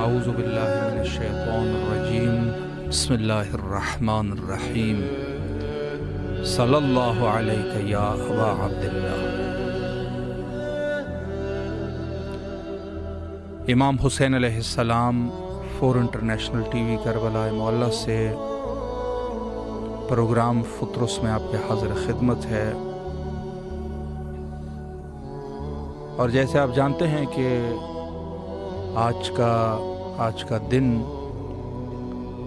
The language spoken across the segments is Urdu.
اعوذ باللہ من الشیطان الرجیم بسم اللہ الرحمن الرحیم صلی اللہ علیہ یا ابا عبداللہ۔ امام حسین علیہ السلام فور انٹرنیشنل ٹی وی کربلا معلیٰ سے پروگرام فطرس میں آپ کے حاضر خدمت ہے، اور جیسے آپ جانتے ہیں کہ آج کا دن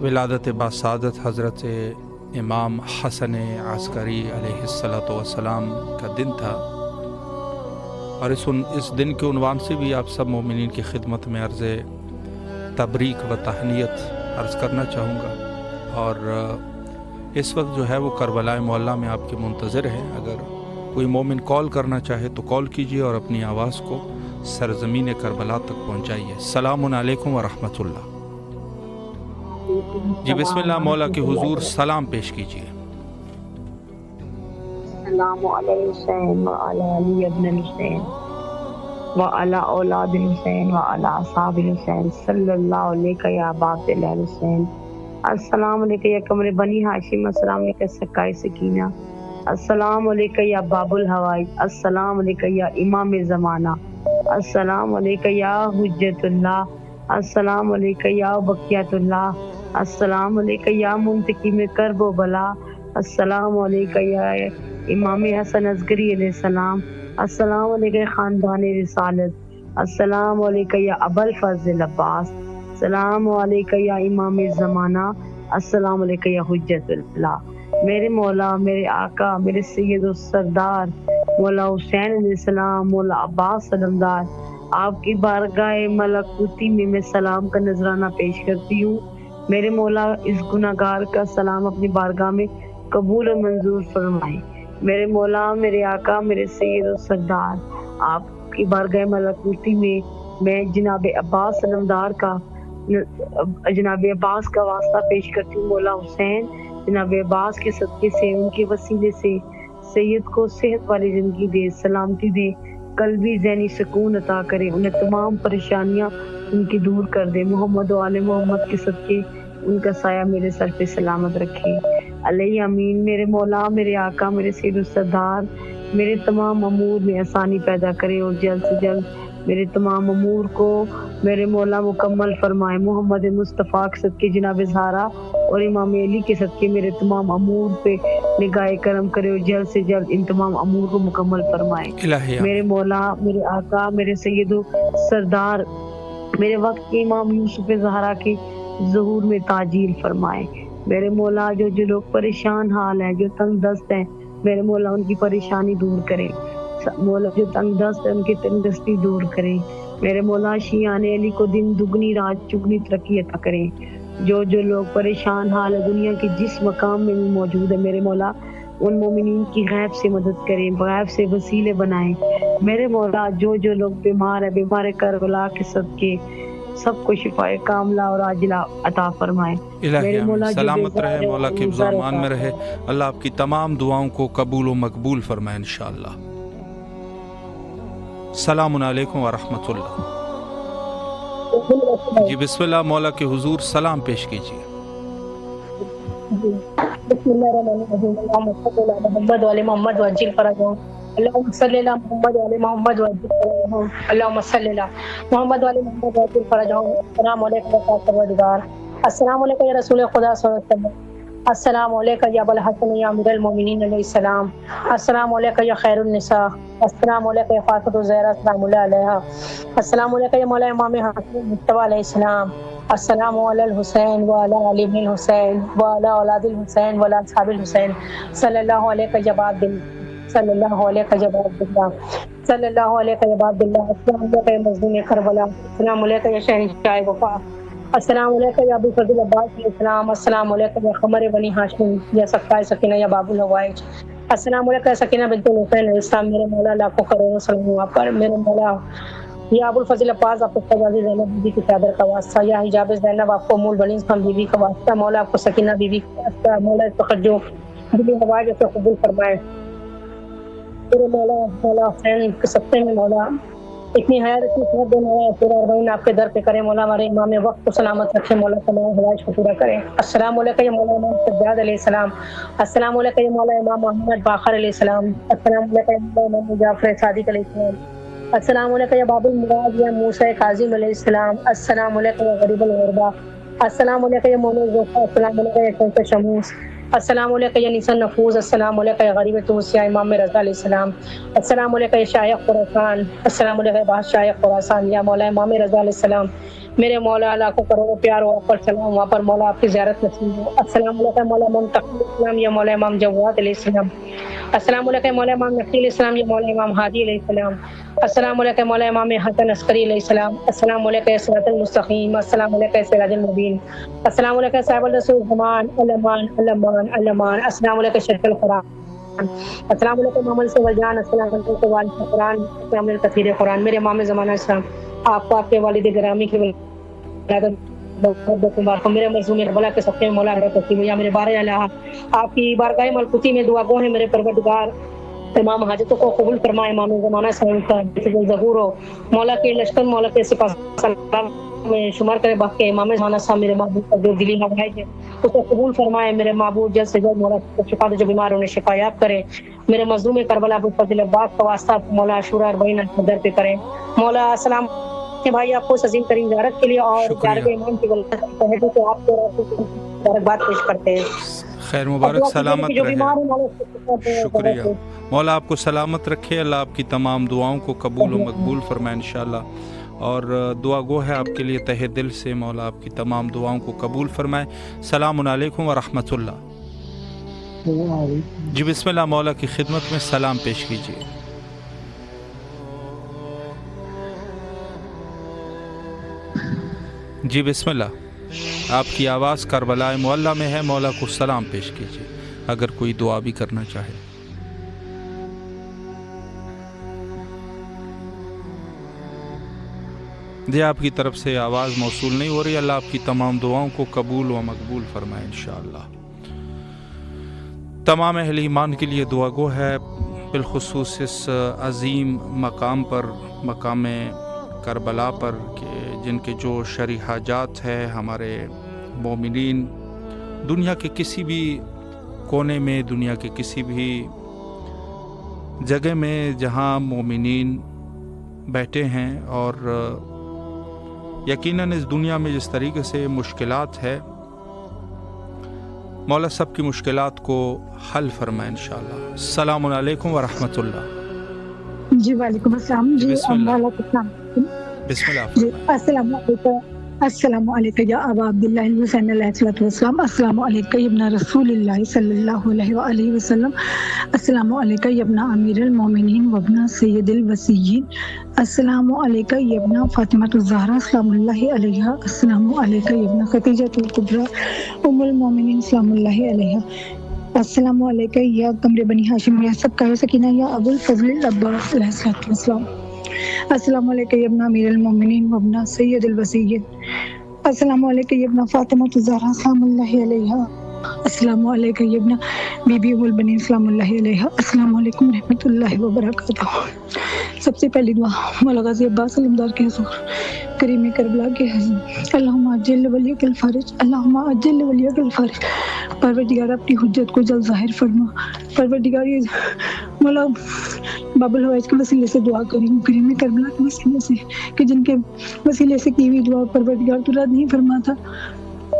ولادت باسعادت حضرت امام حسن عسکری علیہ السلام کا دن تھا، اور اس دن کے عنوان سے بھی آپ سب مومنین کی خدمت میں عرض تبریک و تہنیت عرض کرنا چاہوں گا۔ اور اس وقت جو ہے وہ کربلا معلیٰ میں آپ کے منتظر ہے۔ اگر کوئی مومن کال کرنا چاہے تو کال کیجیے اور اپنی آواز کو سرزمین کربلا تک پہنچائیے۔ السلام علیکم ورحمۃ اللہ۔ جی بسم اللہ، مولا کے حضور سلام پیش کیجیے۔ السلام علیہ حسین وعلی علی ابن الحسین وعلی اولاد الحسین وعلی اصحاب الحسین صلی اللہ علیہ یا باب الحسین۔ السلام علیکم یا قمر بنی ہاشم، السلام علیکم سکائے سکینہ، السلام علیکم یا باب الہوائی، السلام علیکم یا امام زمانہ، السلام علیکم یا حجت اللہ، السلام علیکم یا بقیت اللہ، السلام علیکم یا منتقم کرب و بلا، السلام علیکم یا امام حسن عسکری علیہ السلام، السلام علیکم خاندان رسالت، السلام علیکم یا ابوالفضل عباس، السلام علیکم یا امام زمانہ، السلام علیکم یا حجت اللہ۔ میرے مولا، میرے آقا، میرے سید و سردار مولا حسین علیہ السلام، مولا عباس علمدار، آپ کی بارگاہ ملکوتی میں سلام کا نذرانہ پیش کرتی ہوں۔ میرے مولا اس گناہ گار کا سلام اپنی بارگاہ میں قبول و منظور فرمائے۔ میرے مولا، میرے آقا، میرے سید و سردار، آپ کی بارگاہ ملکوتی میں جناب عباس علمدار کا واسطہ پیش کرتی ہوں۔ مولا حسین جناب عباس کے صدقے سے، ان کے وسیلے سے سید کو صحت والی زندگی دے، سلامتی دے، قلبی ذہنی سکون عطا کرے، انہیں تمام پریشانیاں ان کی دور کر دے۔ محمد و آل محمد کے صدقے ان کا سایہ میرے سر پہ سلامت رکھے، علیہ امین۔ میرے مولا، میرے آقا، میرے سید و سردار، میرے تمام امور میں آسانی پیدا کرے اور جلد سے جلد میرے تمام امور کو میرے مولا مکمل فرمائے۔ محمد مصطفیٰ کے صدقے، جناب زہرا اور امام علی کے صدقے میرے تمام امور پہ نگاہ کرم کرے اور جلد سے جلد ان تمام امور کو مکمل فرمائے۔ میرے مولا، میرے آقا، میرے سید و سردار، میرے وقت کے امام یوسف زہرا کے ظہور میں تعجیل فرمائے۔ میرے مولا، جو لوگ پریشان حال ہیں، جو تنگ دست ہیں، میرے مولا ان کی پریشانی دور کرے۔ مولا جو تنگ دست ہے ان کی تنگ دستی دور کرے۔ میرے مولا، شیعان علی کو دن دگنی رات چگنی ترقی عطا کرے۔ جو لوگ پریشان حال ہے دنیا کے جس مقام میں بھی موجود ہے، میرے مولا ان مومنین کی غیب سے مدد کریں، غیب سے وسیلے بنائیں۔ میرے مولا، جو لوگ بیمار ہیں، بیمار کربلا کے صدقے سب کو شفا کاملہ اور عاجلہ عطا فرمائے۔ الہی آمین۔ سلامت رہے، مولا کے حفظ و امان میں رہے، اللہ آپ کی تمام دعاؤں کو قبول و مقبول فرمائے انشاءاللہ۔ السلام علیکم ورحمۃ اللہ۔ جی بسم اللہ، مولا کے حضور سلام پیش کیجیے۔ بسم اللہ الرحمن الرحیم، اللہم صلی علی محمد و علی محمد وعجل فرجہم، اللہم صلی علی محمد و علی محمد وعجل فرجہم، اللہم صلی علی محمد و علی محمد وعجل فرجہم۔ السلام علیکم پروردگار، السلام علیکم یا رسول خدا صلی اللہ علیہ وسلم، السلام علیکم یا ابوالحسن یا امیر المومنین علیہ السلام. السلام علیکم یا خیر النساء. السلام علیکم یا فاطمۃ الزہرا سلام اللہ علیہا. السلام علیکم یا مولا امام حسن مصطفیٰ علیہ السلام. السلام علی الحسین وعلی علی ابن الحسین وعلی اولاد الحسین وعلی اصحاب الحسین صلی اللہ علیہ یا عباد اللہ صلی اللہ علیہ یا عباد اللہ صلی اللہ علیہ یا عباد اللہ. السلام علیکم یا مظلوم کربلا. السلام علیکم یا شہنشاہ وفا. السلام علیکم یا ابو فضل عباس علیہ السلام. السلام علیکم یا قمر بنی ہاشم یا سقائے سکینہ یا باب الحوائج. السلام علیکم یا سکینہ بنت الحسین علیہ السلام. میرے مولا لاکھوں کروڑوں سلام آپ پر. میرے مولا یا ابو الفضل عباس آپ کو شہزادی زینب بیوی کی چادر کا واسطہ. یا حجاب زینب آپ کو مول بنی خان بیوی کا واسطہ. مولا آپ کو سکینہ بیوی کا واسطہ. مولا اس وقت جو دلی حوائج اسے قبول فرمائے. میرے مولا حسین کے سطح میں مولا اتنی حیات اتنی خیر دے مولا پورا اربعین آپ کے در پہ کرے. مولا ہمارے امام وقت کو سلامت رکھے. مولا تمام حوائج کو پورا کرے. السلام علیکم یا مولا امام سجاد علیہ السلام. السلام علیکم یا مولا امام محمد باقر علیہ السلام. السلام علیکم یا مولا امام جعفر صادق علیہ السلام. السلام علیکم یا باب المراد یا موسیٰ کاظم علیہ السلام. السلام علیکم یا غریب الغربا. السلام علیکم یا مولا ذوفا. السلام علیکم یا شمس شموس. السلام علیکم یا نیسان نفوذ. السلام علیکم یا غریب توسیہ امام رضا علیہ السلام. السلام علیکم یا شایخ خراسان. السلام علیکم یا بادشاہ خراسان یا مولا امام رضا علیہ السلام. میرے مولا لاکھوں کروڑوں پیار ہو آپ پر سلام. وہاں پر مولا آپ کی زیارت نصیب ہو. السلام علیکم مولا امام تقی السلام یا مولا امام جواد علیہ السلام. السلام علیکم مولا امام نقی علیہ السلام یا مولا امام ہادی علیہ السلام. السلام علیکم مولا امام حسن عسکری علیہ السلام. السلام علیکم یا صراط المستقیم. السلام علیکم یا سراج المبین. السلام علیکم صاحب الرسول زمان الامان الامان الامان. السلام علیکم شیخ القرآن. السلام علیکم محمد صلی اللہ جان. السلام علیکم والد قرآن. السلام علیکم تفسیر قرآن. میرے امام زمانہ اسلام آپ کو آپ کے والد گرامی کی میرے مظلوم کربلا کے سب مولا یا میرے بار الہ آپ کی بارگاہ ملکوتی میں دعا گو ہے. میرے پروردگار تمام حاجتوں کو قبول فرمائے. امام زمانہ سلام کا ظہور ہو. مولا کے لشکر مولا کے سپاہ سلام میں شمار کرے. باقی امام زمانہ صاحب میرے معبود کا جو دلی حوائج ہے اسے قبول فرمائے. میرے معبود جلد سے جلد مولا شفا دے. جو بیمار انہیں شفا یاب کرے. میرے مظلوم کربلا ابو فضل عباس کا واسطہ مولا عاشورہ اربعین در پہ کرے. مولا السلام بھائی آپ کو عظیم ترین زیارت کے لیے اور زیارت امام کی غلطی تو آپ کو مبارکباد پیش کرتے ہیں. خیر مبارک سلامت رہے. شکریہ. مولا آپ کو سلامت رکھے. اللہ آپ کی تمام دعاؤں کو قبول و مقبول فرمائے انشاءاللہ. اور دعا گو ہے آپ کے لیے تہہ دل سے. مولا آپ کی تمام دعاؤں کو قبول فرمائے. السلام علیکم ورحمۃ اللہ. جی بسم اللہ مولا کی خدمت میں سلام پیش کیجیے. جی بسم اللہ آپ کی آواز کربلا معلیٰ میں ہے. مولا کو سلام پیش کیجیے اگر کوئی دعا بھی کرنا چاہے. جی آپ کی طرف سے آواز موصول نہیں ہو رہی. اللہ آپ کی تمام دعاؤں کو قبول و مقبول فرمائے انشاءاللہ. تمام اہل ایمان کے لیے دعا گو ہے بالخصوص اس عظیم مقام پر مقام کربلا پر کہ جن کے جو شرعی حاجات ہے ہمارے مومنین دنیا کے کسی بھی کونے میں دنیا کے کسی بھی جگہ میں جہاں مومنین بیٹھے ہیں اور یقیناً اس دنیا میں جس طریقے سے مشکلات ہے مولا سب کی مشکلات کو حل فرمائے انشاءاللہ. السلام علیکم ورحمۃ اللہ. جی وعلیکم السلام. جی بسم اللہ. جی السلام علیکم. السلام علیکم یا ابا عبداللہ الحسین علیہ السلام. السلام علیکم ابن رسول اللہ صلی اللہ علیہ وآلہ وسلم. السلام علیکم ابن امیر المومنین وابن سید الوصیین. السلام علیکم ابن فاطمہ الزہرا سلام اللہ علیہا. السلام علیکم ابن خدیجہ الکبریٰ ام المومنین سلام اللہ علیہا. السلام علیکم یا قمر بنی ہاشم یا سقائے سکینہ یا ابو الفضل عباس علیہ السلام. السلام علیکم ابن امیر المومنین وابن سید الوصیین. السلام علیکم ابن فاطمہ الزہرا سلام اللہ علیہا. السلام علیکم ابن بی بی ام البنین سلام اللہ علیہا. السلام علیکم رحمۃ اللہ وبرکاتہ. سب سے پہلی دعا مولا غازی عباس علمدار کے حضور کریم کربلا کے حضور اللہم عجل ولیک الفارج اللہم عجل ولیک الفارج. پروردگار اپنی حجت کو جلد ظاہر فرما. پروردگار مولا باب الحوائج کے وسیلے سے دعا کریں کریم کربلا کے وسیلے سے کہ جن کے وسیلے سے کی ہوئی دعا پروردگار تو رد نہیں فرماتا.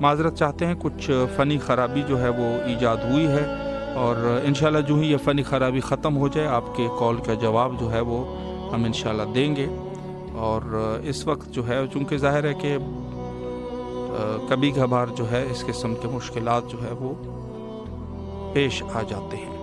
معذرت چاہتے ہیں، کچھ فنی خرابی جو ہے وہ ایجاد ہوئی ہے، اور انشاءاللہ جو ہی یہ فنی خرابی ختم ہو جائے آپ کے کال کا جواب جو ہے وہ ہم انشاءاللہ دیں گے۔ اور اس وقت جو ہے چونکہ ظاہر ہے کہ کبھی کبھار جو ہے اس قسم کے مشکلات جو ہے وہ پیش آ جاتے ہیں۔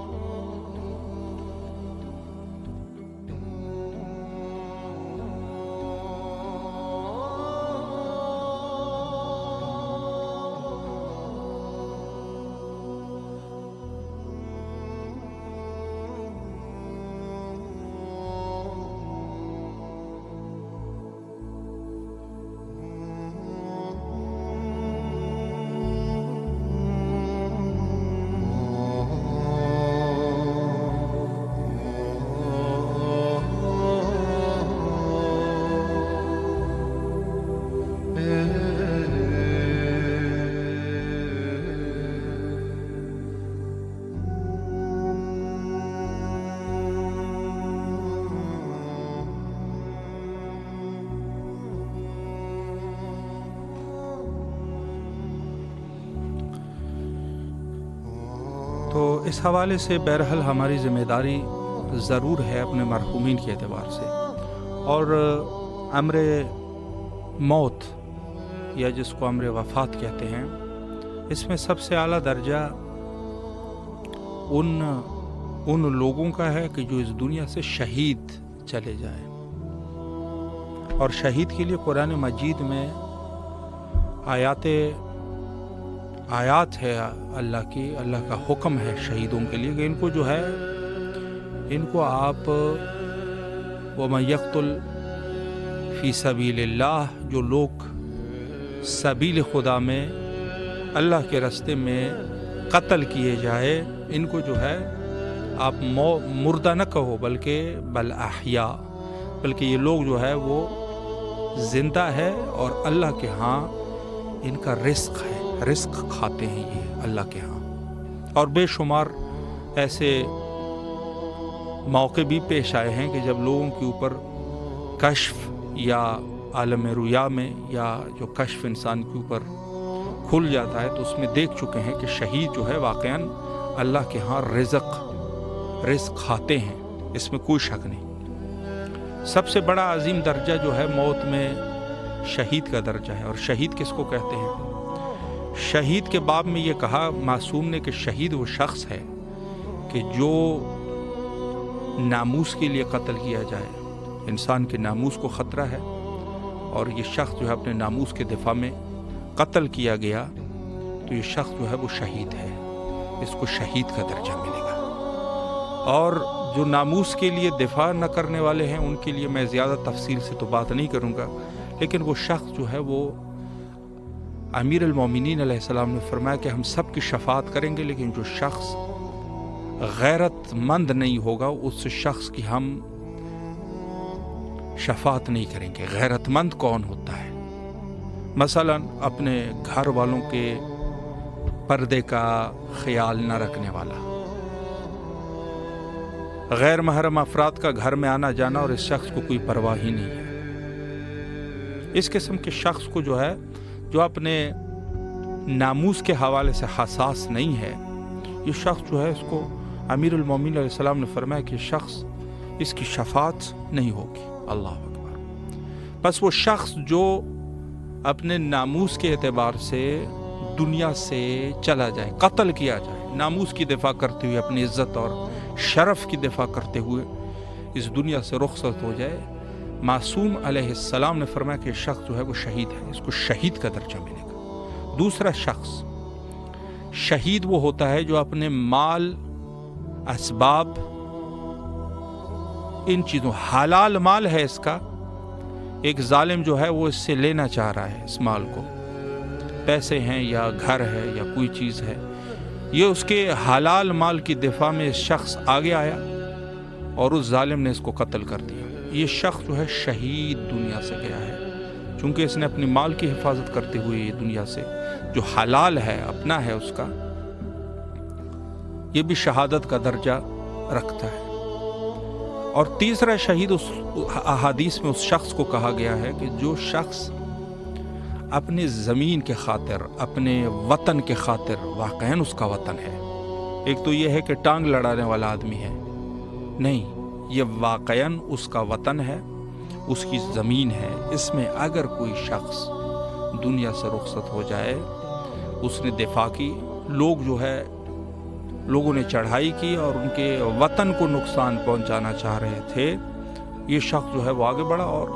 تو اس حوالے سے بہرحال ہماری ذمہ داری ضرور ہے اپنے مرحومین کے اعتبار سے، اور امر موت یا جس کو امر وفات کہتے ہیں، اس میں سب سے اعلیٰ درجہ ان لوگوں کا ہے کہ جو اس دنیا سے شہید چلے جائیں، اور شہید کے لیے قرآن مجید میں آیات ہے اللہ کی، اللہ کا حکم ہے شہیدوں کے لیے کہ ان کو جو ہے ان کو آپ وَمَن يَقْتُلْ فِي سَبِيلِ اللَّهِ، جو لوگ سبیل خدا میں اللہ کے راستے میں قتل کیے جائے، ان کو جو ہے آپ مردہ نہ کہو بلکہ بل احیاء، بلکہ یہ لوگ جو ہے وہ زندہ ہے اور اللہ کے ہاں ان کا رزق ہے، رزق کھاتے ہیں یہ اللہ کے ہاں۔ اور بے شمار ایسے موقع بھی پیش آئے ہیں کہ جب لوگوں کے اوپر کشف یا عالم رؤیا میں یا جو کشف انسان کے اوپر کھل جاتا ہے تو اس میں دیکھ چکے ہیں کہ شہید جو ہے واقعاً اللہ کے ہاں رزق کھاتے ہیں، اس میں کوئی شک نہیں۔ سب سے بڑا عظیم درجہ جو ہے موت میں شہید کا درجہ ہے، اور شہید کس کو کہتے ہیں؟ شہید کے باب میں یہ کہا معصوم نے کہ شہید وہ شخص ہے کہ جو ناموس کے لیے قتل کیا جائے، انسان کے ناموس کو خطرہ ہے اور یہ شخص جو ہے اپنے ناموس کے دفاع میں قتل کیا گیا تو یہ شخص جو ہے وہ شہید ہے، اس کو شہید کا درجہ ملے گا۔ اور جو ناموس کے لیے دفاع نہ کرنے والے ہیں ان کے لیے میں زیادہ تفصیل سے تو بات نہیں کروں گا، لیکن وہ شخص جو ہے وہ امیر المومنین علیہ السلام نے فرمایا کہ ہم سب کی شفاعت کریں گے، لیکن جو شخص غیرت مند نہیں ہوگا اس شخص کی ہم شفاعت نہیں کریں گے۔ غیرت مند کون ہوتا ہے؟ مثلا اپنے گھر والوں کے پردے کا خیال نہ رکھنے والا، غیر محرم افراد کا گھر میں آنا جانا اور اس شخص کو کوئی پرواہ ہی نہیں ہے۔ اس قسم کے شخص کو جو ہے جو اپنے ناموس کے حوالے سے حساس نہیں ہے، یہ شخص جو ہے اس کو امیر المومنین علیہ السلام نے فرمایا کہ شخص اس کی شفاعت نہیں ہوگی۔ اللہ اکبر۔ بس وہ شخص جو اپنے ناموس کے اعتبار سے دنیا سے چلا جائے، قتل کیا جائے، ناموس کی دفاع کرتے ہوئے، اپنی عزت اور شرف کی دفاع کرتے ہوئے اس دنیا سے رخصت ہو جائے، معصوم علیہ السلام نے فرمایا کہ شخص جو ہے وہ شہید ہے، اس کو شہید کا درجہ ملے گا۔ دوسرا شخص شہید وہ ہوتا ہے جو اپنے مال، اسباب، ان چیزوں، حلال مال ہے اس کا، ایک ظالم جو ہے وہ اس سے لینا چاہ رہا ہے، اس مال کو، پیسے ہیں یا گھر ہے یا کوئی چیز ہے، یہ اس کے حلال مال کی دفاع میں اس شخص آگے آیا اور اس ظالم نے اس کو قتل کر دیا، یہ شخص جو ہے شہید دنیا سے گیا ہے، چونکہ اس نے اپنی مال کی حفاظت کرتے ہوئے یہ دنیا سے جو حلال ہے اپنا ہے اس کا، یہ بھی شہادت کا درجہ رکھتا ہے۔ اور تیسرا شہید اس احادیث میں اس شخص کو کہا گیا ہے کہ جو شخص اپنے زمین کے خاطر، اپنے وطن کے خاطر واقعاً اس کا وطن ہے۔ ایک تو یہ ہے کہ ٹانگ لڑانے والا آدمی ہے، نہیں، یہ واقعاً اس کا وطن ہے، اس کی زمین ہے۔ اس میں اگر کوئی شخص دنیا سے رخصت ہو جائے، اس نے دفاع کی، لوگوں نے چڑھائی کی اور ان کے وطن کو نقصان پہنچانا چاہ رہے تھے، یہ شخص جو ہے وہ آگے بڑھا اور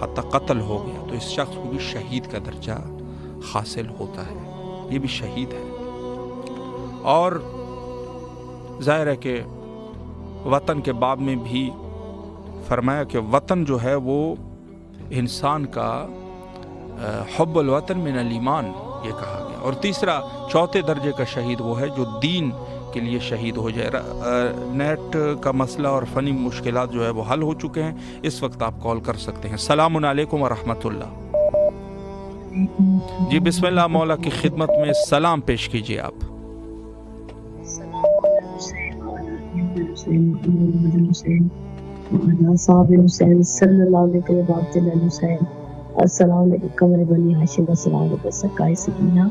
حتی قتل ہو گیا، تو اس شخص کو بھی شہید کا درجہ حاصل ہوتا ہے، یہ بھی شہید ہے۔ اور ظاہر ہے کہ وطن کے باب میں بھی فرمایا کہ وطن جو ہے وہ انسان کا حب الوطن من الایمان، یہ کہا گیا۔ اور تیسرا، چوتھے درجے کا شہید وہ ہے جو دین کے لیے شہید ہو جائے۔ نیٹ کا مسئلہ اور فنی مشکلات جو ہے وہ حل ہو چکے ہیں، اس وقت آپ کال کر سکتے ہیں۔ السلام علیکم ورحمۃ اللہ۔ جی بسم اللہ، مولا کی خدمت میں سلام پیش کیجیے آپ۔ السلام علیکم بنی ہاشم، السلام علیکم سکائے سکینہ،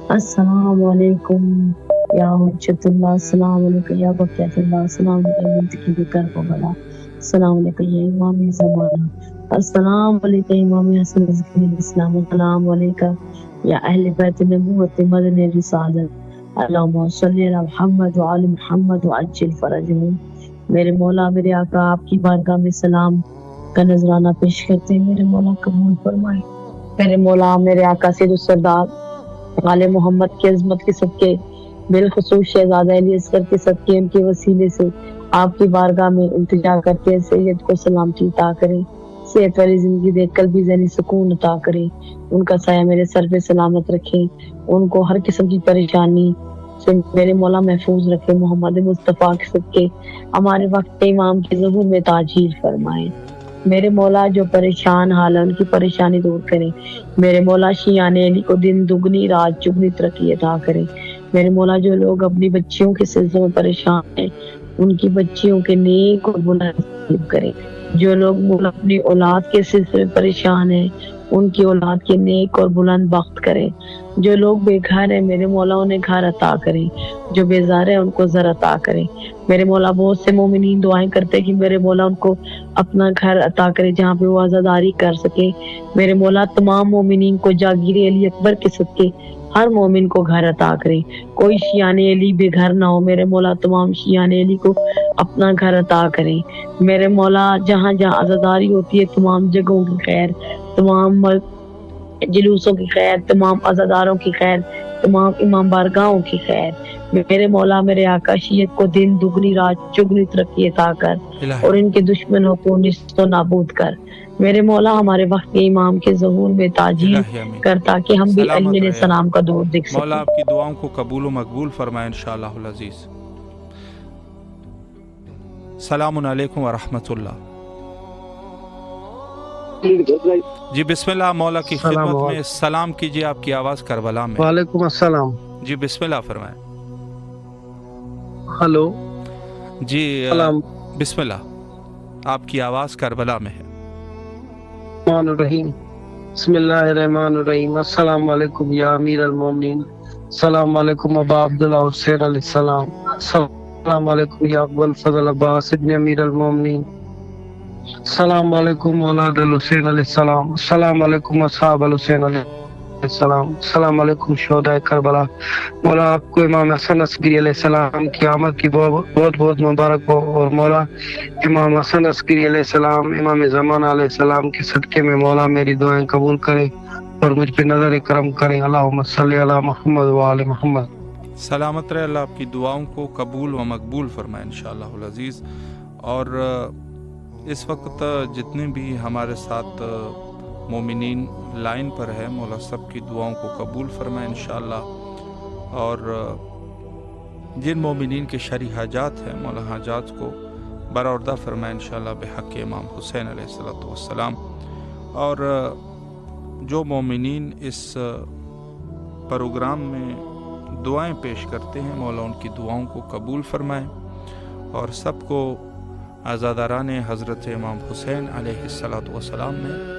السلام علیکم یا حجت اللہ، السلام علیکم یا بقیت اللہ، السلام علیکم منتقم کربلا، السلام علیکم یا امام زمانہ، السلام علیکم امام حسن ذکر الاسلام، السلام علیکم یا اہل بیت نبوت مدن رسالت، اللہم صلی علی محمد وعلی محمد وعجل فرجہم۔ میرے مولا، میرے آقا، آپ کی بارگاہ میں سلام کا نذرانہ پیش کرتے ہیں، میرے مولا قبول فرمائے۔ میرے مولا، میرے آقا سید السردار آل محمد کی عظمت کے صدقے، بالخصوص شہزادہ علی اصغر کے صدقے، ان کے وسیلے سے آپ کی بارگاہ میں التجا کرتے ہیں، سید کو سلامتی عطا کریں، صحت والی زندگی دے، قلبی ذہنی سکون عطا کریں، ان کا سایہ میرے سر پہ سلامت رکھیں، ان کو ہر قسم کی پریشانی سے میرے مولا محفوظ رکھیں، محمد مصطفیٰ کے صدقے ہمارے وقت امام کے ظہور میں تاجیل فرمائیں۔ میرے مولا، جو پریشان حال ہے ان کی پریشانی دور کریں، میرے مولا شیعان علی کو دن دگنی رات چگنی ترقی عطا کریں، میرے مولا جو لوگ اپنی بچیوں کے سلسلے میں پریشان ہیں ان کی بچیوں کے نیک اور بلند نصیب کریں، جو لوگ مولا اپنی اولاد کے سلسلے میں پریشان ہیں ان کی اولاد کے نیک اور بلند بخت کریں، جو لوگ بے گھر ہیں میرے مولا انہیں گھر عطا کریں، جو بیزار ہیں ان کو زر عطا کریں، میرے مولا بہت سے مومنین دعائیں کرتے کہ میرے مولا ان کو اپنا گھر عطا کرے جہاں پہ وہ عزاداری کر سکے، میرے مولا تمام مومنین کو جاگیر علی اکبر کے صدقے ہر مومن کو گھر عطا کرے، کوئی شیعان علی بے گھر نہ ہو، میرے مولا تمام شیعان علی کو اپنا گھر عطا کرے، میرے مولا جہاں جہاں عزاداری ہوتی ہے تمام جگہوں کی خیر، تمام جلوسوں کی خیر، تمام عزاداروں کی خیر، تمام امام بارگاہوں کی خیر، میرے مولا میرے آقا شیعت کو دن دگنی رات چگنی ترقی عطا کر اور ان کے دشمنوں کو نیست و نابود کر، میرے مولا ہمارے وقت کے امام کے ظہور میں تاجیل کر تاکہ ہم بھی علی علیہ السلام کا دور دیکھ سکیں۔ مولا آپ کی دعاؤں کو قبول و مقبول فرمائے انشاءاللہ العزیز۔ السلام علیکم ورحمۃ اللہ۔ جی بسم اللہ، مولا کی خدمت میں سلام کیجیے، آپ کی آواز کربلا میں۔ وعلیکم السلام۔ جی بسم اللہ فرمائیں۔ ہلو جی سلام۔ بسم اللہ، آپ کی آواز کربلا میں ہے۔ الرحمن الرحیم، بسم اللہ الرحمن الرحیم، السلام علیکم یا امیر المومنین، السلام علیکم ابا عبداللہ حسین علیہ السلام، السلام علیکم یا ابو الفضل عباس ابن امیر المومنین، السلام علیکم اولاد الحسین علیہ السلام، السلام علیکم اصحاب الحسین علیہ السلام، السلام علیکم شہداء کربلا۔ مولا آپ کو امام حسن عسکری علیہ السلام کی آمد کی بہت بہت مبارک ہو، اور مولا امام حسن عسکری علیہ السلام، امام زمانہ علیہ السلام کے صدقے میں مولا میری دعائیں قبول کرے اور مجھ پہ نظر کرم کرے۔ اللہم صلی علی محمد وآل محمد۔ سلامت رہے، اللہ آپ کی دعاؤں کو قبول و مقبول فرمائے انشاءاللہ العزیز۔ اور اس وقت جتنے بھی ہمارے ساتھ مومنین لائن پر ہے، مولا سب کی دعاؤں کو قبول فرمائے انشاءاللہ، اور جن مومنین کے شرعی حاجات ہیں مولا حاجات کو برآوردہ فرمائے انشاءاللہ بحق امام حسین علیہ السلام، اور جو مومنین اس پروگرام میں دعائیں پیش کرتے ہیں مولا ان کی دعاؤں کو قبول فرمائے، اور سب کو عزاداران حضرت امام حسین علیہ السلام میں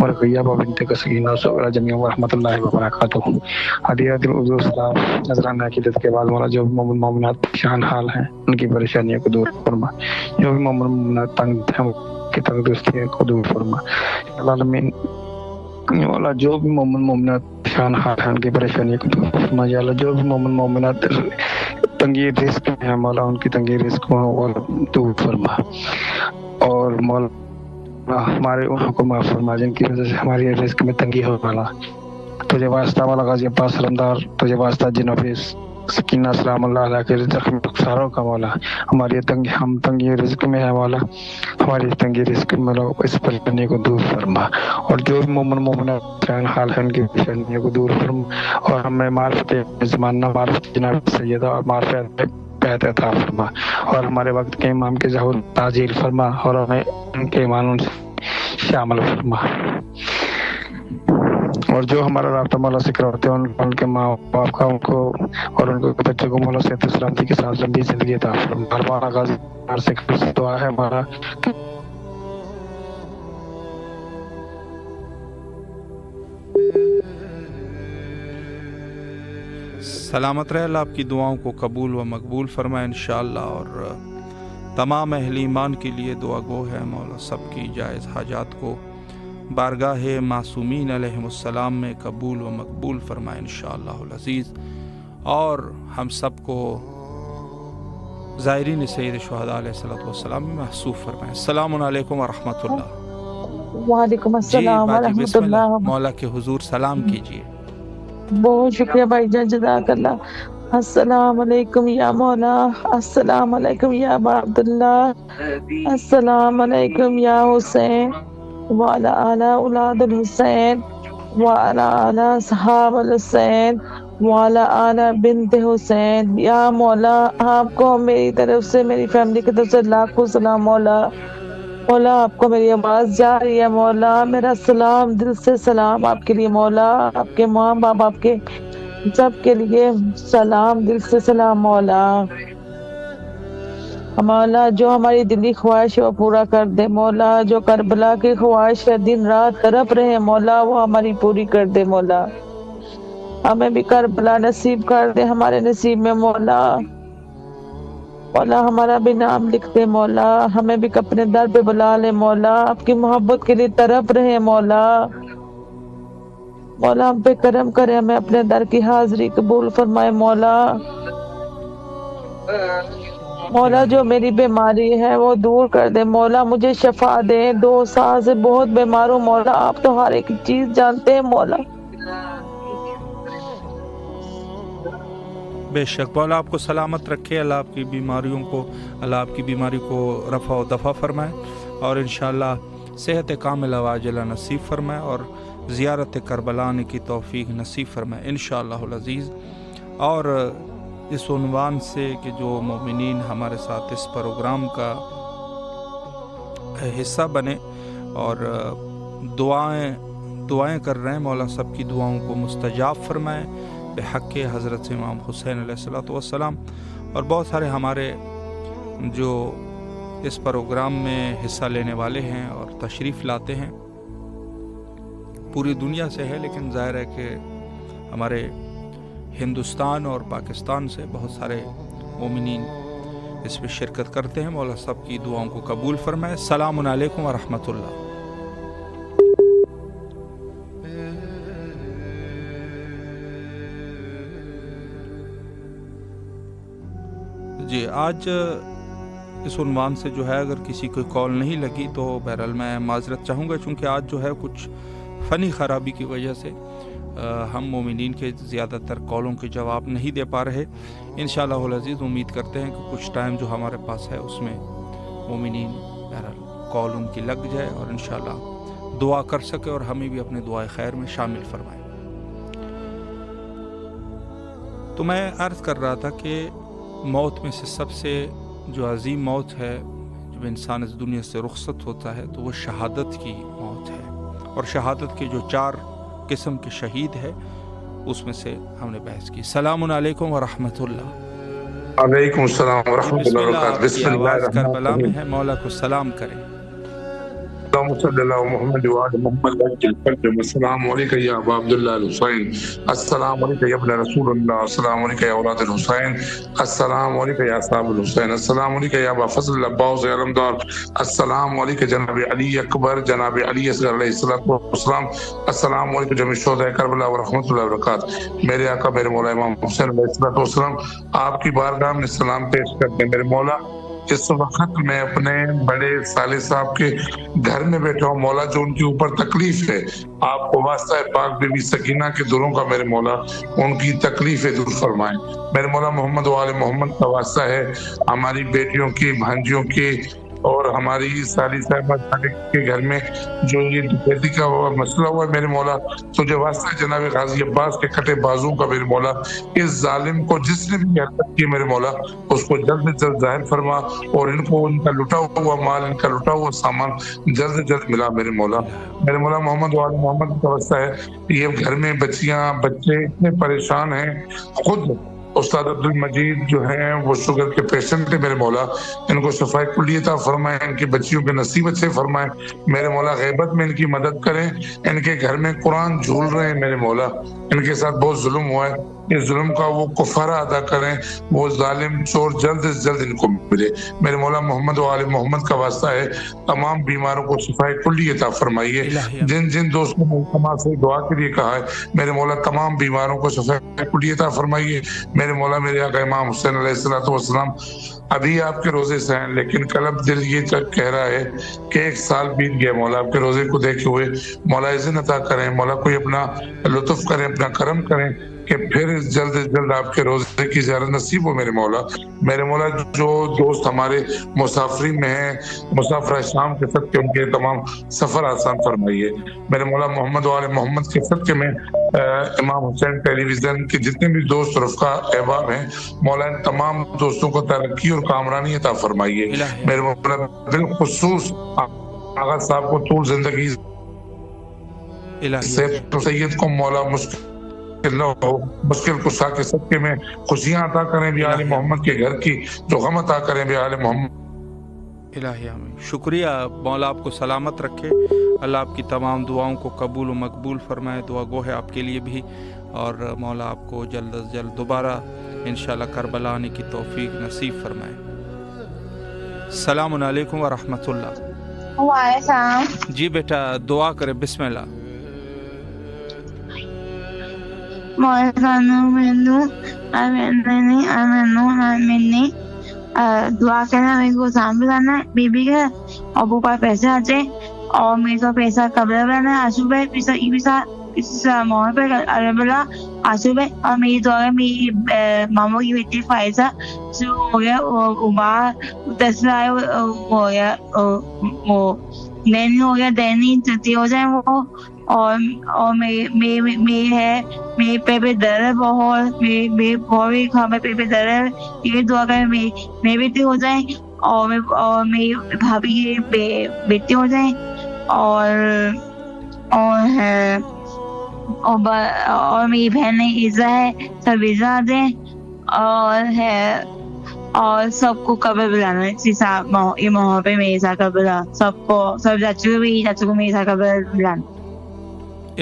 مرغیہ بنت کسکینہ صغرا جمیع ورحمۃ اللہ وبرکاتہ۔ ہدیۃ الحضور سلام نذرانہ عقیدت کے بعد مولا جو بھی مومن مومنات پریشان حال ہیں ان کی پریشانیوں کو دور فرما، جو بھی مومن مومنات تنگ ہیں ان کی تنگ دستیوں کو دور فرما العالمین۔ مولا جو بھی مومن مومنات پریشان حال ہیں ان کی پریشانیوں کو دور فرما یا اللہ، جو بھی مومن مومنات تنگی رزق میں ہیں مولا ان کی تنگی رزق کو دور فرما، اور مولا ہمارے ان کو معاف فرما جن کی وجہ سے ہماری رزق میں تنگی ہو والا۔ تجھے واسطہ مولا غازی عباس علمدار، تجھے واسطہ جناب سکینہ سلام اللہ علیہ کے زخمی رخساروں کا مولا، ہماری ہم تنگی رزق میں ہے مولا، ہماری تنگی رزق میں اس پریشانی کو دور فرما، اور جو بھی مومن مومنات حال ہے ان کی پریشانیوں کو دور فرما، اور ہمیں معرفت زمانہ، معرفت جناب سیدہ اور معرفت بیت عطا فرما، اور ہمارے وقت کے امام کے ظہور تعجیل فرما، اور ہمیں ان کے ایمانوں سے شامل فرما، اور جو ہمارا رابطہ مولا سے کرواتے ہیں ان کے ماں باپ کا، ان کو اور ان کے بچوں کو مولا صحت و سلامتی کے ساتھ لمبی زندگی عطا فرما۔ ہمارا غازی سے دعا ہے ہمارا سلامت رہے، اللہ آپ کی دعاؤں کو قبول و مقبول فرمائے انشاءاللہ، اور تمام اہل ایمان کے لیے دعا گو ہے مولا سب کی جائز حاجات کو بارگاہ معصومین علیہم السلام میں قبول و مقبول فرمائے انشاءاللہ العزیز، اور ہم سب کو زائرین سید شہداء علیہ السلام میں محسوب فرمائے۔ السلام علیکم ورحمۃ اللہ۔ وعلیکم السلام ورحمۃ اللہ۔ مولا کے حضور سلام کیجیے۔ بہت شکریہ بھائی جان، جزاک اللہ۔ السلام علیکم یا مولا، السلام علیکم یا ابا عبداللہ، السلام علیکم یا حسین وعلی آل اولاد الحسین وعلی آل صحاب الحسین وعلی آل بنت حسین۔ یا مولا آپ کو میری طرف سے، میری فیملی کی طرف سے لاکھوں سلام مولا۔ مولا آپ کو میری آواز جا رہی ہے مولا، میرا سلام دل سے سلام آپ کے لیے مولا، آپ کے ماں باپ، آپ کے سب کے لیے سلام دل سے سلام مولا۔ مولا جو ہماری دلی خواہش ہے وہ پورا کر دے مولا، جو کربلا کی خواہش ہے دن رات تڑپ رہے مولا وہ ہماری پوری کر دے مولا، ہمیں بھی کربلا نصیب کر دے ہمارے نصیب میں مولا۔ مولا ہمارا بھی نام لکھ دے مولا، ہمیں بھی اپنے در پہ بلا لے مولا، آپ کی محبت کے لیے تڑپ رہے مولا۔ مولا ہم پہ کرم کرے، ہمیں اپنے در کی حاضری قبول فرمائے مولا۔ مولا جو میری بیماری ہے وہ دور کر دے مولا، مجھے شفا دے، 2 سال سے بہت بیمار ہوں مولا، آپ تو ہر ایک چیز جانتے ہیں مولا۔ بے شک مولا آپ کو سلامت رکھے، اللہ آپ کی بیماریوں کو، اللہ آپ کی بیماری کو رفع و دفع فرمائے، اور انشاءاللہ صحت کاملہ واجلہ نصیب فرمائے، اور زیارت کربلا آنے کی توفیق نصیب فرمائے انشاءاللہ العزیز۔ اور اس عنوان سے کہ جو مومنین ہمارے ساتھ اس پروگرام کا حصہ بنے اور دعائیں کر رہے ہیں، مولا سب کی دعاؤں کو مستجاب فرمائے بحق حضرت امام حسین علیہ السلام، اور بہت سارے ہمارے جو اس پروگرام میں حصہ لینے والے ہیں اور تشریف لاتے ہیں پوری دنیا سے ہے، لیکن ظاہر ہے کہ ہمارے ہندوستان اور پاکستان سے بہت سارے مومنین اس میں شرکت کرتے ہیں، مولا سب کی دعاؤں کو قبول فرمائے۔ السلام علیکم ورحمۃ اللہ۔ جی آج اس عنوان سے جو ہے اگر کسی کوئی کال نہیں لگی تو بہرحال میں معذرت چاہوں گا، چونکہ آج جو ہے کچھ فنی خرابی کی وجہ سے ہم مومنین کے زیادہ تر کالوں کے جواب نہیں دے پا رہے۔ انشاءاللہ العزیز امید کرتے ہیں کہ کچھ ٹائم جو ہمارے پاس ہے اس میں مومنین بہرحال کال ان کی لگ جائے اور انشاءاللہ دعا کر سکے اور ہمیں بھی اپنے دعائے خیر میں شامل فرمائیں۔ تو میں عرض کر رہا تھا کہ موت میں سے سب سے جو عظیم موت ہے جب انسان اس دنیا سے رخصت ہوتا ہے تو وہ شہادت کی موت ہے، اور شہادت کے جو 4 قسم کے شہید ہے اس میں سے ہم نے بحث کی۔ السلام علیکم ورحمۃ اللہ۔ وعلیکم السلام ورحمۃ اللہ وبرکاتہ۔ بسم اللہ، آواز کربلا میں ہے، مولا کو سلام کریں۔ اللهم صل على محمد وعلى محمد وسلم۔ السلام علیکم یا ابا عبداللہ الحسین، السلام علیکم یا ابن رسول اللہ، السلام علیکم یا اولاد الحسین، السلام علیکم یا اصحاب الحسین، السلام علیکم یا ابا فضل العباس علمدار، السلام علیکم جناب علی اکبر، جناب علی اصغر علیہ السلام، السلام علیکم جمیع شہداء کربلا ورحمۃ اللہ وبرکاتہ۔ میرے آقا میرے مولا امام حسین علیہ السلام آپ کی بارگاہ میں سلام پیش کرتے ہیں۔ میرے مولا اس وقت میں اپنے بڑے صالح صاحب کے گھر میں بیٹھا ہوں مولا، جو ان کے اوپر تکلیف ہے، آپ کو واسطہ پاک بی بی سکینہ کے دلوں کا میرے مولا ان کی تکلیفیں دور فرمائیں۔ میرے مولا محمد و آل محمد کا واسطہ ہے ہماری بیٹیوں کی، بھانجیوں کی اور ہماری سالی صاحبہ کے گھر میں جو یہ ڈکیتی کا مسئلہ ہوا ہے میرے مولا، تو جو واسطہ ہے جناب غازی عباس کے کٹے بازوں کا میرے مولا، اس ظالم کو جس نے بھی حرکت کی میرے مولا اس کو جلد سے جلد ظاہر فرما، اور ان کو ان کا لٹا ہوا مال، ان کا لٹا ہوا سامان جلد سے جلد ملا میرے مولا۔ میرے مولا محمد و آل محمد کا واسطہ ہے یہ گھر میں بچیاں بچے اتنے پریشان ہیں، خود استاد عبد المجید جو ہیں وہ شوگر کے پیشنٹ ہیں میرے مولا، ان کو شفاء کلی عطا فرمائیں، ان کی بچیوں کے نصیب اچھے فرمائیں میرے مولا، غیبت میں ان کی مدد کریں، ان کے گھر میں قرآن جھول رہے ہیں میرے مولا، ان کے ساتھ بہت ظلم ہوا ہے، اس ظلم کا وہ کفارہ ادا کریں، وہ ظالم چور جلد سے جلد ان کو ملے میرے مولا۔ محمد و آل محمد کا واسطہ ہے تمام بیماروں کو شفاء کلی عطا فرمائیے، جن جن دوستوں نے التماس سے دعا کے لیے کہا ہے میرے مولا تمام بیماروں کو شفاء کلی عطا فرمائیے میرے مولا۔ میرے آقا امام حسین علیہ السلام ابھی آپ کے روزے سے ہیں، لیکن کل اب دل یہ کہہ رہا ہے کہ 1 سال بیت گیا مولا آپ کے روزے کو دیکھے ہوئے، مولا اذن عطا کریں مولا، کوئی اپنا لطف کریں، اپنا کرم کریں کہ پھر جلد از جلد آپ کے روزے کی زیارت نصیب ہو میرے مولا۔ میرے مولا جو دوست ہمارے مسافری میں ہیں، مسافر شام کے صدقے ان کے تمام سفر آسان فرمائیے میرے مولا۔ محمد و آل محمد کے صدقے میں امام حسین ٹیلی ویژن کے جتنے بھی دوست رفقا احباب ہیں مولا، ان تمام دوستوں کو ترقی اور کامرانی عطا فرمائیے میرے مولا۔ بالخصوص آغا صاحب کو طول زندگی سید کو مولا مشکل نہ ہو، مشکل کشا کے صدقے میں خوشیاں عطا کریں بھی آل محمد کے گھر کی، جو غم عطا کریں بھی آل محمد۔ الہی آمین۔ شکریہ، مولا آپ کو سلامت رکھے، اللہ آپ کی تمام دعاؤں کو قبول و مقبول فرمائے، دعا گو ہے آپ کے لیے بھی، اور مولا آپ کو جلد از جلد دوبارہ انشاءاللہ کربلا آنے کی توفیق نصیب فرمائے۔ السلام علیکم ورحمۃ اللہ۔ وعلیکم السلام۔ جی بیٹا دعا کرے، بسم اللہ۔ دعا کرنا، میرے کو سامنے لانا ہے بیبی کے، اور وہ پر پیسے آتے اور میرے کو پیسہ قبل بلانا ہے آسو بھائی، محمد پہ الحمدللہ آسو بھائی، اور میری دعا ہے میری ماموں کی بیٹی فائزہ جو ہو گیا وہ باہر 10 آئے ہو گیا، وہ دینی ہو گیا، دینی جلدی ہو جائے وہ، اور میرے پہ درد ہے بہت، میرے بہت پہ درد ہے، یہ دعا کریں میری بیٹی ہو جائیں، اور میری بھابھی کی بیٹی ہو جائیں، اور میری بہن عیزہ ہے، سب عیزہ دیں، اور سب کو قبر بلانا، یہ محمد پہ میرے ساتھ قبر بلا، سب کو، سب چاچو کو میرے ساتھ قبر بلانا۔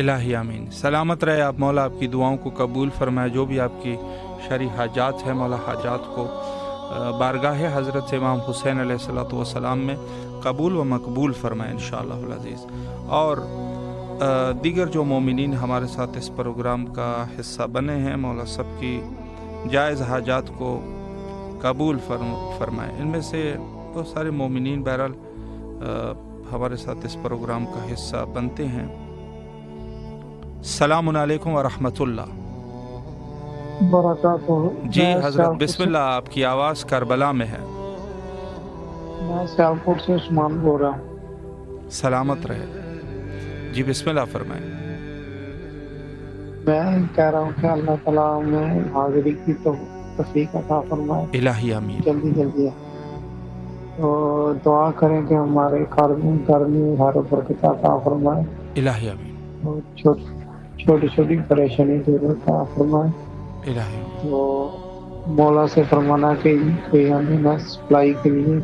الہی آمین۔ سلامت رہے آپ، مولا آپ کی دعاؤں کو قبول فرمائے، جو بھی آپ کی شرعی حاجات ہے مولا حاجات کو بارگاہ حضرت امام حسین علیہ السلام میں قبول و مقبول فرمائے انشاءاللہ العزیز۔ اور دیگر جو مومنین ہمارے ساتھ اس پروگرام کا حصہ بنے ہیں مولا سب کی جائز حاجات کو قبول فرمائے۔ ان میں سے بہت سارے مومنین بہرحال ہمارے ساتھ اس پروگرام کا حصہ بنتے ہیں۔ السلام علیکم ورحمۃ اللہ برکاتہ۔ جی حضرت بسم اللہ، آپ کی آواز کربلا میں ہے۔ میں سیالکوٹ سے عثمان بول رہا ہوں۔ سلامت رہے، جی بسم اللہ فرمائیں۔ میں کہہ رہا ہوں کہ اللہ تعالیٰ ہمیں حاضری کی تو توفیق عطا فرمائے، الہی آمین، جلدی جلدی تو دعا کریں کہ ہمارے گھر میں ہر برکت عطا فرمائے، الہی آمین، اور چھوٹی چھوٹی پریشانی دور عطا فرمائے۔ الہی آمین، تو مولا سے فرمانا کہ کوئی ہمیں نہ سپلائی کے لیے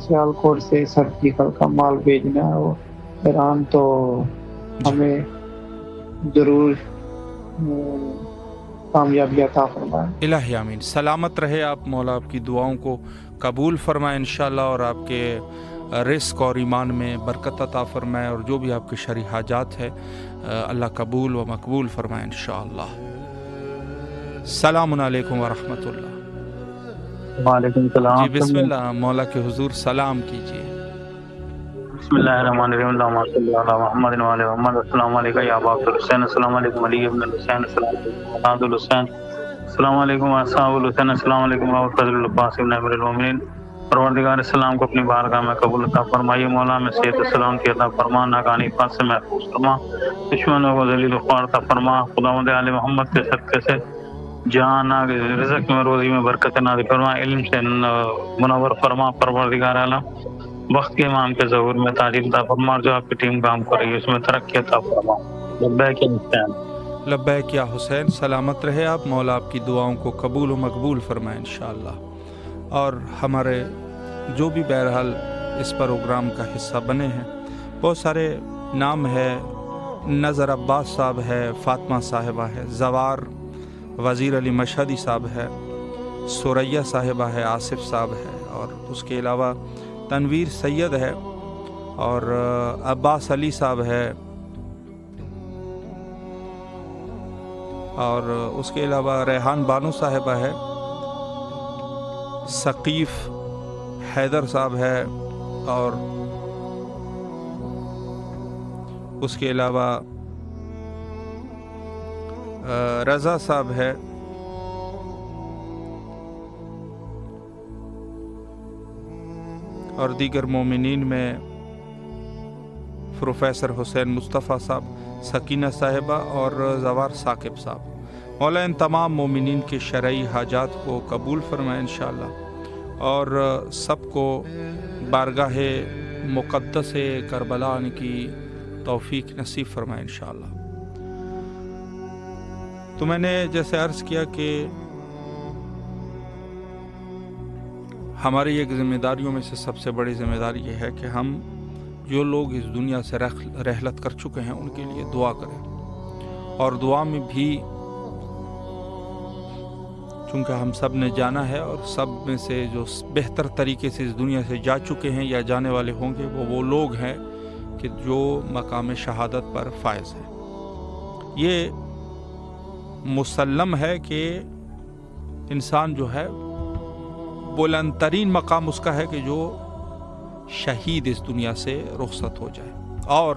سیالکوٹ سے سرجیکل کا مال بھیجنا ہے وہ ایران، تو ہمیں ضرور کامیابی عطا فرمائے۔ الہی آمین۔ سلامت رہے آپ، مولا آپ کی دعاؤں کو قبول فرمائے انشاءاللہ، اور آپ کے رزق اور ایمان میں برکت عطا فرمائے، اور جو بھی آپ کے شرعی حاجات ہے اللہ قبول و مقبول فرمائے انشاءاللہ۔ السلام علیکم ورحمۃ اللہ۔ وعلیکم السلام۔ جی بسم اللہ، مولا کے حضور سلام کیجیے۔ بسم اللہ الرحمن الرحیم، اللہم صلی علی محمد وعلی محمد۔ السلام علیکم یا ابا عبد الحسین، السلام علیکم علی ابن الحسین، السلام علیکم اولاد الحسین، السلام علیکم اصحاب الحسین، السلام علیکم فضل العباس ابن امیر المومنین۔ پروردگار اسلام کو اپنی بارگاہ میں قبول عطا فرمائیے، مولا میں صحت السلام کی عطا فرما، ناکانی پاس سے محفوظ فرما، دشمنوں کو ذلیل و خوار عطا فرما، خداوند آل محمد کے صدقے سے جان رزق میں روزی میں برکت نازل فرما، علم سے منور فرما، پروردگار عالم وقت کے امام کے ظہور میں تاجر عطا فرما، اور جو آپ کی ٹیم کام کر رہی ہے اس میں ترقی عطا فرما۔ لبیک یا حسین، لبیک یا حسین، سلامت رہے آپ، مولا آپ کی دعاؤں کو قبول و مقبول فرمائے انشاءاللہ۔ اور ہمارے جو بھی بہرحال اس پروگرام کا حصہ بنے ہیں، بہت سارے نام ہے، نظر عباس صاحب ہے، فاطمہ صاحبہ ہے، زوار وزیر علی مشہدی صاحب ہے، سوریہ صاحبہ ہے، آصف صاحب ہے، اور اس کے علاوہ تنویر سید ہے، اور عباس علی صاحب ہے، اور اس کے علاوہ ریحان بانو صاحبہ ہے، ثقیف حیدر صاحب ہے، اور اس کے علاوہ رضا صاحب ہے، اور دیگر مومنین میں پروفیسر حسین مصطفیٰ صاحب، سکینہ صاحبہ اور زوار ثاقب صاحب۔ مولا ان تمام مومنین کے شرعی حاجات کو قبول فرمائے انشاءاللہ، اور سب کو بارگاہ مقدس کربلا آنے کی توفیق نصیب فرمائے انشاءاللہ۔ تو میں نے جیسے عرض کیا کہ ہماری ایک ذمہ داریوں میں سے سب سے بڑی ذمہ داری یہ ہے کہ ہم جو لوگ اس دنیا سے رحلت کر چکے ہیں ان کے لیے دعا کریں، اور دعا میں بھی چونکہ ہم سب نے جانا ہے، اور سب میں سے جو بہتر طریقے سے اس دنیا سے جا چکے ہیں یا جانے والے ہوں گے وہ لوگ ہیں کہ جو مقام شہادت پر فائز ہیں۔ یہ مسلم ہے کہ انسان جو ہے بلند ترین مقام اس کا ہے کہ جو شہید اس دنیا سے رخصت ہو جائے، اور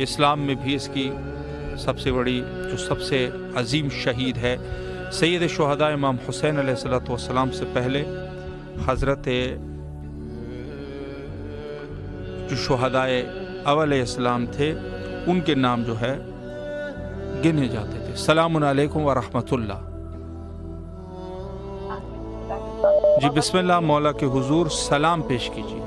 اسلام میں بھی اس کی سب سے بڑی جو سب سے عظیم شہید ہے سید شہداء امام حسین علیہ السلام سے پہلے حضرت جو شہداء اول اسلام تھے ان کے نام جو ہے گنے جاتے تھے۔ السلام علیکم ورحمۃ اللہ۔ جی بسم اللہ، مولا کے حضور سلام پیش کیجیے۔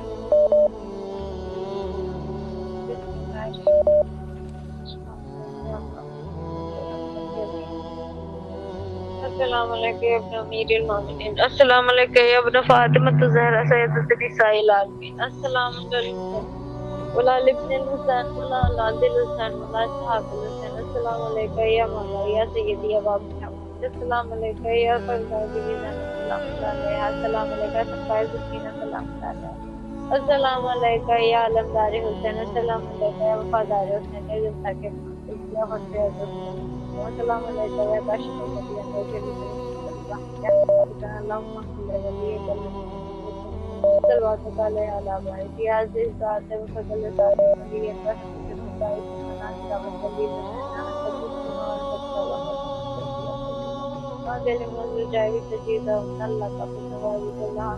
السلام علیکم ابن امیر المومنین، السلام علیکم ابن فاطمہ الزہرا سیدۃ النساء العالمین، السلام علیکم ولا ابن الحسین ولا اولاد الحسین ولا صحاب الحسین، السلام علیکم یا مولا یا سیدی ابا محمد، السلام علیکم یا فرزاد علیہ، السلام علیکم سفائر سکینہ سلام علیہ، السلام علیکم یا علمدار حسین، السلام علیکم یا وفادار حسین، السلام علیکم یا کاشف النبی اللہم صلی صلوات علیہ علی بارک یا عزیز ذات و فضل ذات علی یا دل منظور جاوی تجید اللہ کا فتوی اللہ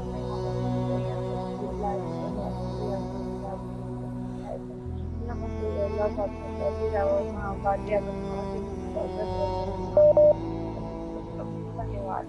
اللہ